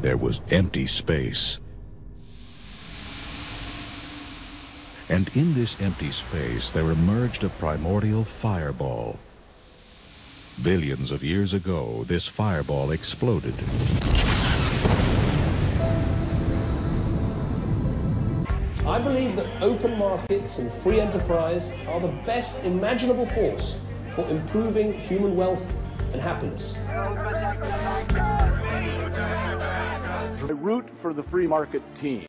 there was empty space. And in this empty space, there emerged a primordial fireball. Billions of years ago, this fireball exploded. I believe that open markets and free enterprise are the best imaginable force for improving human wealth and happiness. I root for the free market team.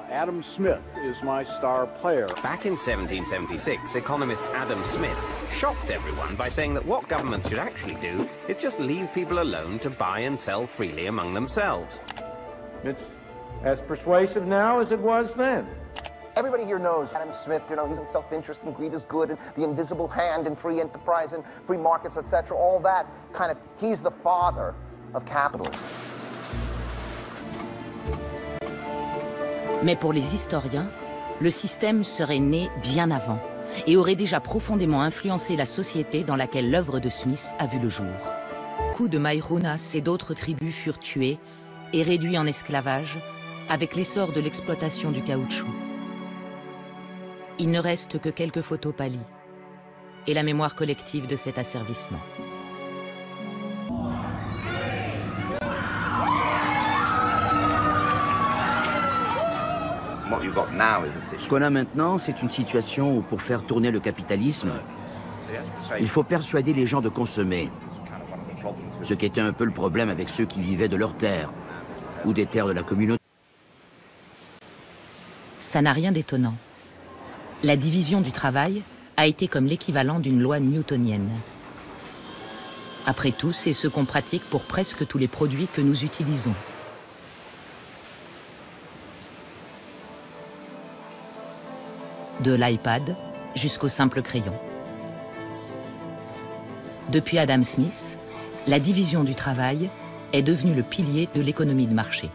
Adam Smith is my star player. Back in 1776, economist Adam Smith shocked everyone by saying that what governments should actually do is just leave people alone to buy and sell freely among themselves. It's as persuasive now as it was then. Everybody here knows Adam Smith, you know, he's in self-interest and greed is good and the invisible hand and free enterprise and free markets, etc. All that kind of, he's the father of capitalism. Mais pour les historiens, le système serait né bien avant et aurait déjà profondément influencé la société dans laquelle l'œuvre de Smith a vu le jour. Beaucoup de Mairunas et d'autres tribus furent tués et réduits en esclavage avec l'essor de l'exploitation du caoutchouc. Il ne reste que quelques photos pâlies et la mémoire collective de cet asservissement. Ce qu'on a maintenant, c'est une situation où pour faire tourner le capitalisme, il faut persuader les gens de consommer. Ce qui était un peu le problème avec ceux qui vivaient de leurs terres ou des terres de la communauté. Ça n'a rien d'étonnant. La division du travail a été comme l'équivalent d'une loi newtonienne. Après tout, c'est ce qu'on pratique pour presque tous les produits que nous utilisons. De l'iPad jusqu'au simple crayon. Depuis Adam Smith, la division du travail est devenue le pilier de l'économie de marché.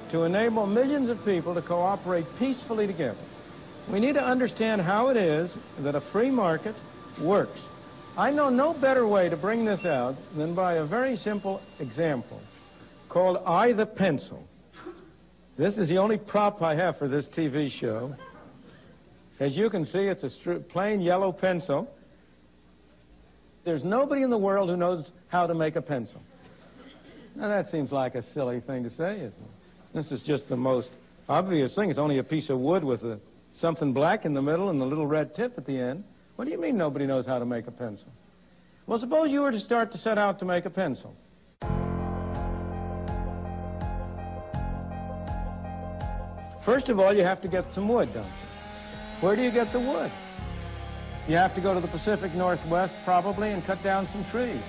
To enable millions of people to cooperate peacefully together, we need to understand how it is that a free market works. I know no better way to bring this out than by a very simple example called I the Pencil. This is the only prop I have for this TV show. As you can see, it's a plain yellow pencil. There's nobody in the world who knows how to make a pencil. Now that seems like a silly thing to say, isn't it? This is just the most obvious thing. It's only a piece of wood with something black in the middle and the little red tip at the end. What do you mean nobody knows how to make a pencil? Well, suppose you were to start to set out to make a pencil. First of all, you have to get some wood, don't you? Where do you get the wood? You have to go to the Pacific Northwest, probably, and cut down some trees.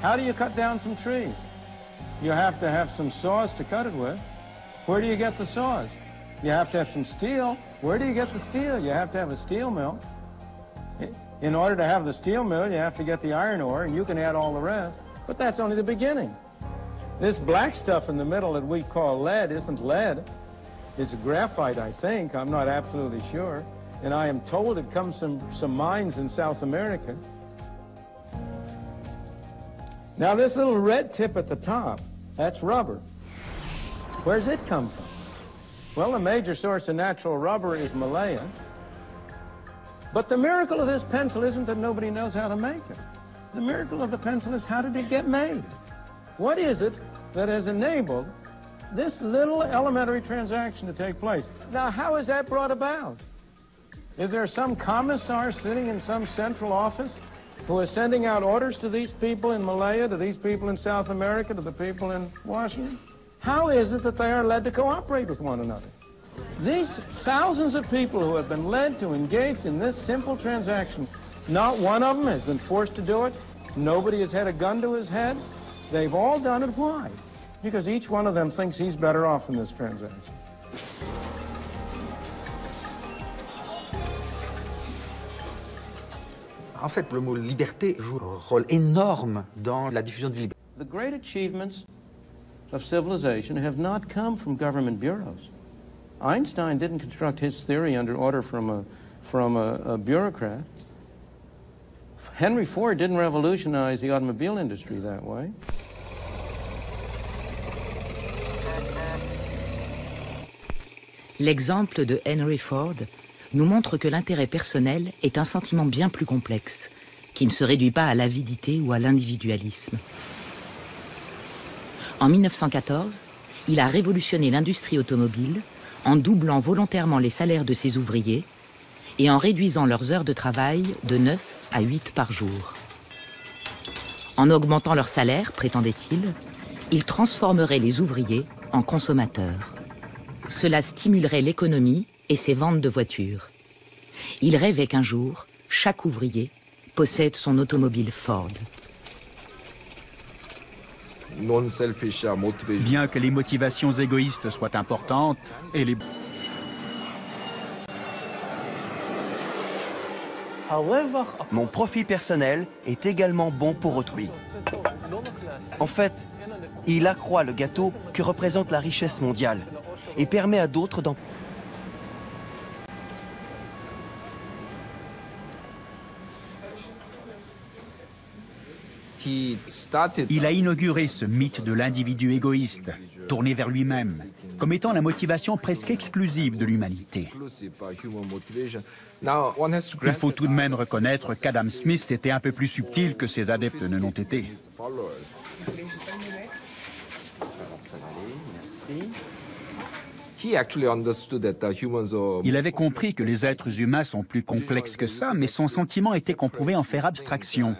How do you cut down some trees? You have to have some saws to cut it with. Where do you get the saws? You have to have some steel. Where do you get the steel? You have to have a steel mill. In order to have the steel mill, you have to get the iron ore, and you can add all the rest. But that's only the beginning. This black stuff in the middle that we call lead isn't lead. It's graphite, I think. I'm not absolutely sure. And I am told it comes from some mines in South America. Now, this little red tip at the top, that's rubber. Where's it come from? Well, the major source of natural rubber is Malaya. But the miracle of this pencil isn't that nobody knows how to make it. The miracle of the pencil is how did it get made? What is it that has enabled this little elementary transaction to take place? Now, how is that brought about? Is there some commissar sitting in some central office who is sending out orders to these people in Malaya, to these people in South America, to the people in Washington? How is it that they are led to cooperate with one another? These thousands of people who have been led to engage in this simple transaction, not one of them has been forced to do it. Nobody has had a gun to his head. They've all done it. Why? Because each one of them thinks he's better off in this transaction. En fait, le mot liberté joue un rôle énorme dans la diffusion du liberté. The great achievements of civilization have not come from government bureaus. Einstein didn't construct his theory under order from a bureaucrat. Henry Ford didn't revolutionize the automobile industry that way. L'exemple de Henry Ford nous montre que l'intérêt personnel est un sentiment bien plus complexe, qui ne se réduit pas à l'avidité ou à l'individualisme. En 1914, il a révolutionné l'industrie automobile en doublant volontairement les salaires de ses ouvriers et en réduisant leurs heures de travail de 9 à 8 par jour. En augmentant leurs salaires, prétendait-il, il transformerait les ouvriers en consommateurs. Cela stimulerait l'économie et ses ventes de voitures. Il rêvait qu'un jour, chaque ouvrier possède son automobile Ford. Bien que les motivations égoïstes soient importantes et les... Mon profit personnel est également bon pour autrui. En fait, il accroît le gâteau que représente la richesse mondiale et permet à d'autres d'en... Il a inauguré ce mythe de l'individu égoïste, tourné vers lui-même, comme étant la motivation presque exclusive de l'humanité. Il faut tout de même reconnaître qu'Adam Smith était un peu plus subtil que ses adeptes ne l'ont été. Il avait compris que les êtres humains sont plus complexes que ça, mais son sentiment était qu'on pouvait en faire abstraction.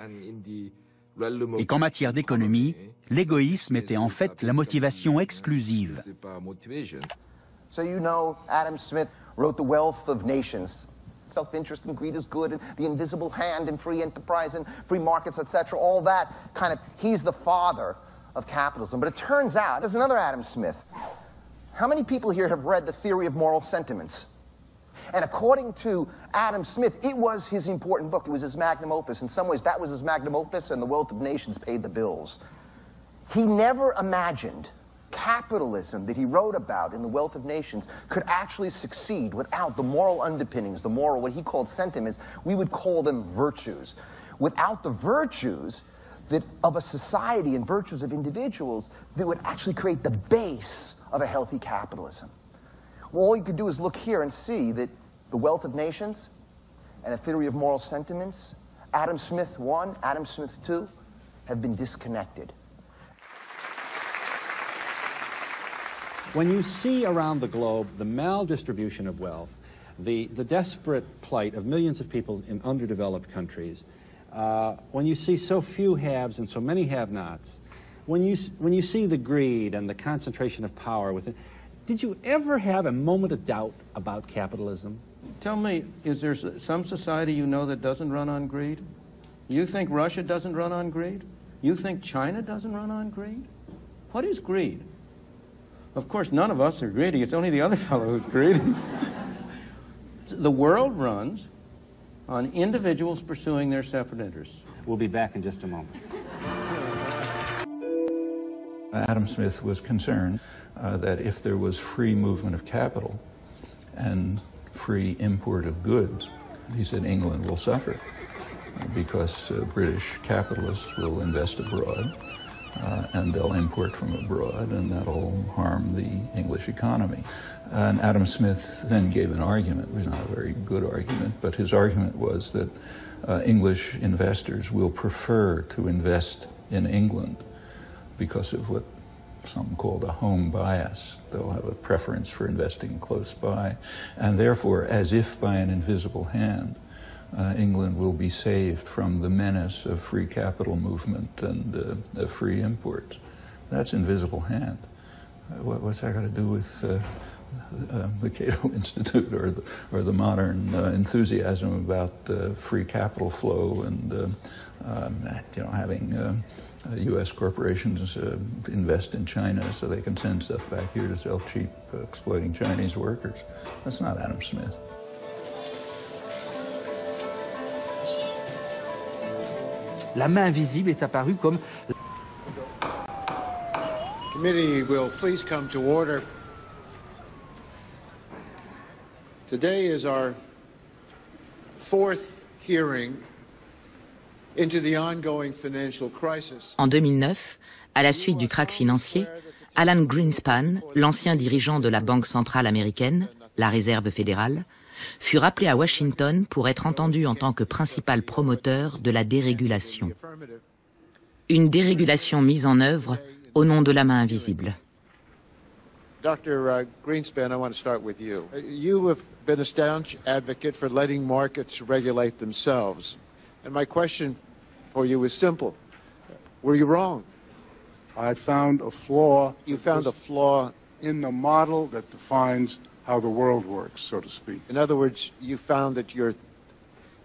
Et qu'en matière d'économie, l'égoïsme était en fait la motivation exclusive. So you know, Adam Smith wrote The Wealth of Nations. Self-interest and greed is good, and the invisible hand and free enterprise and free markets, etc. All that kind of, he's the father of capitalism. But it turns out, there's another Adam Smith. How many people here have read The Theory of Moral Sentiments? And according to Adam Smith, it was his important book. It was his magnum opus. In some ways, that was his magnum opus, and The Wealth of Nations paid the bills. He never imagined capitalism that he wrote about in The Wealth of Nations could actually succeed without the moral underpinnings, the moral, what he called sentiments. We would call them virtues. Without the virtues of a society and virtues of individuals that would actually create the base of a healthy capitalism. Well, all you could do is look here and see that The Wealth of Nations and A Theory of Moral Sentiments, Adam Smith 1, Adam Smith 2, have been disconnected. When you see around the globe the maldistribution of wealth, the desperate plight of millions of people in underdeveloped countries, when you see so few haves and so many have-nots, when you see the greed and the concentration of power within, did you ever have a moment of doubt about capitalism? Tell me, is there some society you know that doesn't run on greed? You think Russia doesn't run on greed? You think China doesn't run on greed? What is greed? Of course, none of us are greedy. It's only the other fellow who's greedy. The world runs on individuals pursuing their separate interests. We'll be back in just a moment. Adam Smith was concerned that if there was free movement of capital and free import of goods, he said England will suffer because British capitalists will invest abroad and they'll import from abroad, and that'll harm the English economy. And Adam Smith then gave an argument. It was not a very good argument, but his argument was that English investors will prefer to invest in England because of what some called a home bias. They'll have a preference for investing close by, and therefore, as if by an invisible hand, England will be saved from the menace of free capital movement and free imports. That's invisible hand. What's that got to do with the Cato Institute or the modern enthusiasm about free capital flow and having U.S. corporations invest in China so they can send stuff back here to sell cheap, exploiting Chinese workers? That's not Adam Smith. La main invisible est apparue comme... Committee will please come to order. Today is our fourth hearing into the ongoing financial crisis. En 2009, à la suite du krach financier, Alan Greenspan, l'ancien dirigeant de la Banque centrale américaine, la Réserve fédérale, fut rappelé à Washington pour être entendu en tant que principal promoteur de la dérégulation. Une dérégulation mise en œuvre au nom de la main invisible. Dr. Greenspan, I want to start with you. You have been a staunch advocate for letting markets regulate themselves. And my question for you is simple. Were you wrong? I found a flaw. You found a flaw in the model that defines how the world works, so to speak. In other words, you found that your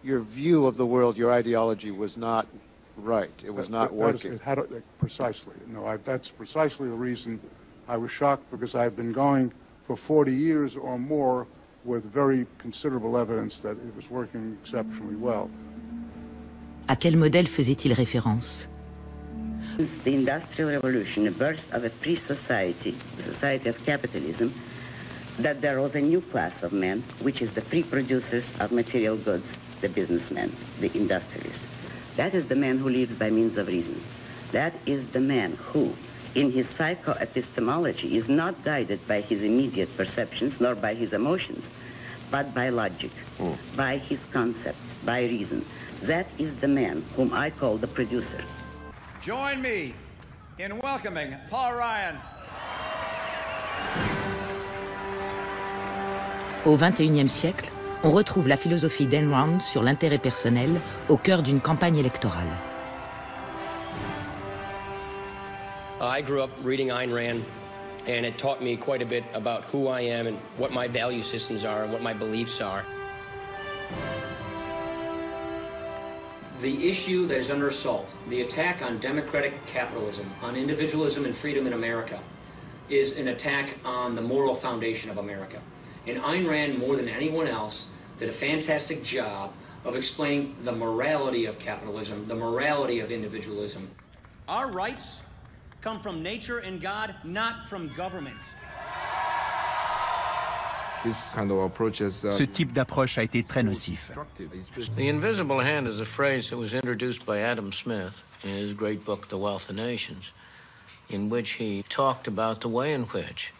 view of the world, your ideology was not right. It was not working. Precisely. No, that's precisely the reason I was shocked, because I've been going for 40 years or more with very considerable evidence that it was working exceptionally well. À quel modèle faisait-il référence? The Industrial Revolution, a birth of a free society, the society of capitalism, that there was a new class of men, which is the free producers of material goods, the businessmen, the industrialists. That is the man who lives by means of reason. That is the man who, in his psychoepistemology, is not guided by his immediate perceptions nor by his emotions, but by logic, by his concepts, by reason. That is the man whom I call the producer. Join me in welcoming Paul Ryan. Au XXIe siècle, on retrouve la philosophie d'Enron sur l'intérêt personnel au cœur d'une campagne électorale. I grew up reading Ayn Rand, and it taught me quite a bit about who I am and what my value systems are and what my beliefs are. The issue that is under assault, the attack on democratic capitalism, on individualism and freedom in America, is an attack on the moral foundation of America. And Ayn Rand, more than anyone else, did a fantastic job of explaining the morality of capitalism, the morality of individualism. Our rights come from nature and God, not from governments. Ce type d'approche a été très nocif. The invisible hand is a phrase that was introduced by Adam Smith in his great book, The Wealth of Nations, in which he talked about the way in which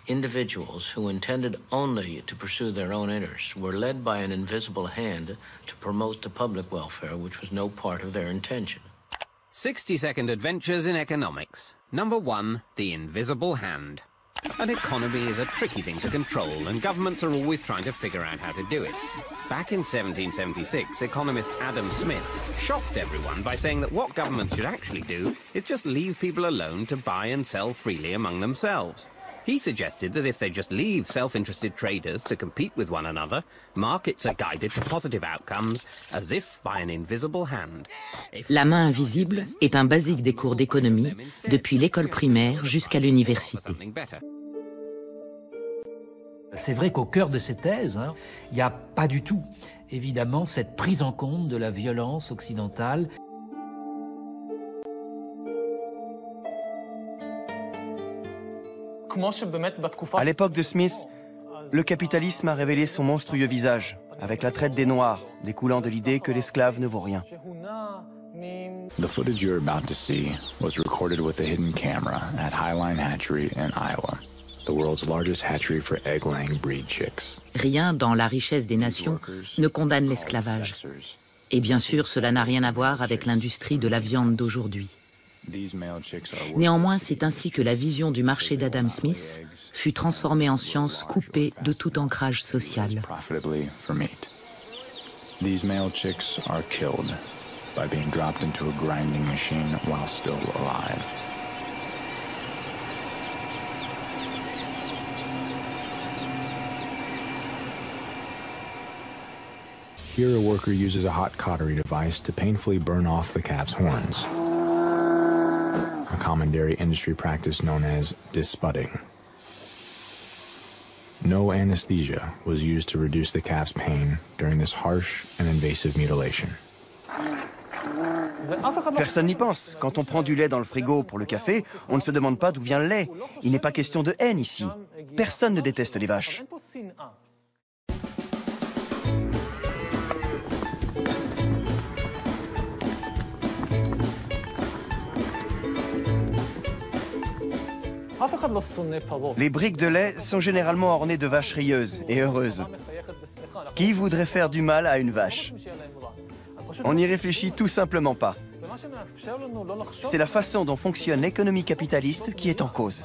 individuals who intended only to pursue their own interests were led by an invisible hand to promote the public welfare, which was no part of their intention. 60-second adventures in economics. Number 1, the invisible hand. An economy is a tricky thing to control, and governments are always trying to figure out how to do it. Back in 1776, economist Adam Smith shocked everyone by saying that what governments should actually do is just leave people alone to buy and sell freely among themselves. He suggested that if they just leave self-interested traders to compete with one another, markets are guided to positive outcomes as if by an invisible hand. La main invisible est un basique des cours d'économie depuis l'école primaire jusqu'à l'université. C'est vrai qu'au cœur de ces thèses, il n'y a pas du tout, évidemment, cette prise en compte de la violence occidentale. À l'époque de Smith, le capitalisme a révélé son monstrueux visage, avec la traite des Noirs, découlant de l'idée que l'esclave ne vaut rien. The footage you're about to see was recorded with a hidden camera at Highline Hatchery in Iowa, the world's largest hatchery for egg-laying breed chicks. Rien dans La richesse des nations ne condamne l'esclavage. Et bien sûr, cela n'a rien à voir avec l'industrie de la viande d'aujourd'hui. Néanmoins, c'est ainsi que la vision du marché d'Adam Smith fut transformée en science coupée de tout ancrage social. These male chicks are killed by being dropped into a grinding machine while still alive. Here, a worker uses a hot cautery device to painfully burn off the calf's horns, a common dairy industry practice known as disbudding. No anesthesia was used to reduce the calf's pain during this harsh and invasive mutilation. Personne n'y pense. Quand on prend du lait dans le frigo pour le café, on ne se demande pas d'où vient le lait. Il n'est pas question de haine ici. Personne ne déteste les vaches. Les briques de lait sont généralement ornées de vaches rieuses et heureuses. Qui voudrait faire du mal à une vache? On n'y réfléchit tout simplement pas. C'est la façon dont fonctionne l'économie capitaliste qui est en cause.